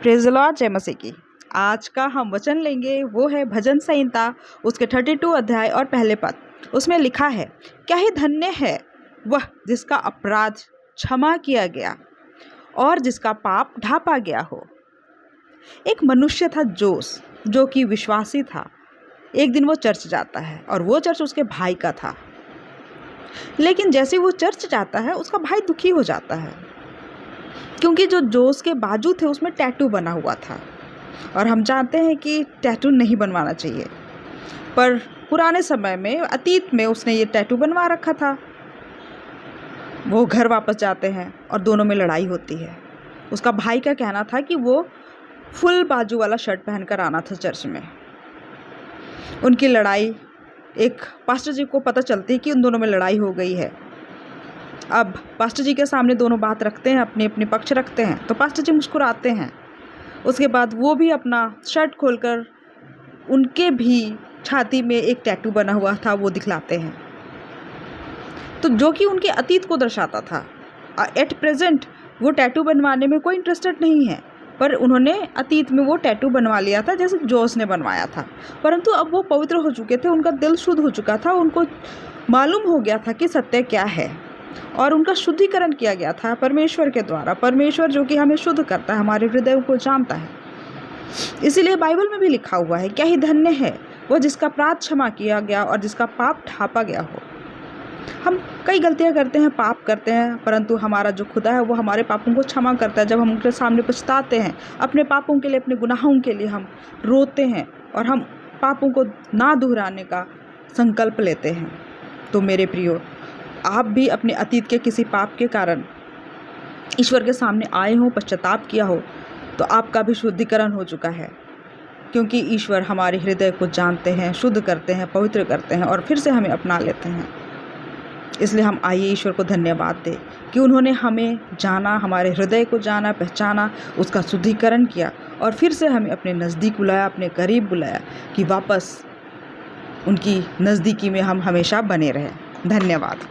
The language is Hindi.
प्रेज़ द लॉर्ड, जय मसीह की। आज का हम वचन लेंगे वो है भजन संहिता उसके 32 अध्याय और पहले पद। उसमें लिखा है, क्या ही धन्य है वह जिसका अपराध क्षमा किया गया और जिसका पाप ढांपा गया हो। एक मनुष्य था जोस, जो कि विश्वासी था। एक दिन वो चर्च जाता है और वो चर्च उसके भाई का था। लेकिन जैसे वो चर्च जाता है उसका भाई दुखी हो जाता है, क्योंकि जो जोस के बाजू थे उसमें टैटू बना हुआ था। और हम जानते हैं कि टैटू नहीं बनवाना चाहिए, पर पुराने समय में, अतीत में उसने ये टैटू बनवा रखा था। वो घर वापस जाते हैं और दोनों में लड़ाई होती है। उसका भाई का कहना था कि वो फुल बाजू वाला शर्ट पहनकर आना था चर्च में। उनकी लड़ाई, एक पास्टर जी को पता चलती है कि उन दोनों में लड़ाई हो गई है। अब पास्टर जी के सामने दोनों बात रखते हैं, अपने अपने पक्ष रखते हैं, तो पास्टर जी मुस्कुराते हैं। उसके बाद वो भी अपना शर्ट खोलकर उनके भी छाती में एक टैटू बना हुआ था वो दिखलाते हैं, तो जो कि उनके अतीत को दर्शाता था। एट प्रेजेंट वो टैटू बनवाने में कोई इंटरेस्टेड नहीं है, पर उन्होंने अतीत में वो टैटू बनवा लिया था जैसे जोस ने बनवाया था। परंतु अब वो पवित्र हो चुके थे, उनका दिल शुद्ध हो चुका था, उनको मालूम हो गया था कि सत्य क्या है और उनका शुद्धिकरण किया गया था परमेश्वर के द्वारा। परमेश्वर जो कि हमें शुद्ध करता है, हमारे हृदय को जानता है। इसीलिए बाइबल में भी लिखा हुआ है, क्या ही धन्य है वह जिसका अपराध क्षमा किया गया और जिसका पाप ढांपा गया हो। हम कई गलतियां करते हैं, पाप करते हैं, परंतु हमारा जो खुदा है वो हमारे पापों को क्षमा करता है। जब हम उनके सामने पछताते हैं, अपने पापों के लिए, अपने गुनाहों के लिए हम रोते हैं और हम पापों को ना दोहराने का संकल्प लेते हैं। तो मेरे प्रियो, आप भी अपने अतीत के किसी पाप के कारण ईश्वर के सामने आए हो, पश्चाताप किया हो, तो आपका भी शुद्धिकरण हो चुका है, क्योंकि ईश्वर हमारे हृदय को जानते हैं, शुद्ध करते हैं, पवित्र करते हैं और फिर से हमें अपना लेते हैं। इसलिए हम आइए ईश्वर को धन्यवाद दें कि उन्होंने हमें जाना, हमारे हृदय को जाना, पहचाना, उसका शुद्धिकरण किया और फिर से हमें अपने नज़दीक बुलाया, अपने करीब बुलाया कि वापस उनकी नज़दीकी में हम हमेशा बने रहें। धन्यवाद।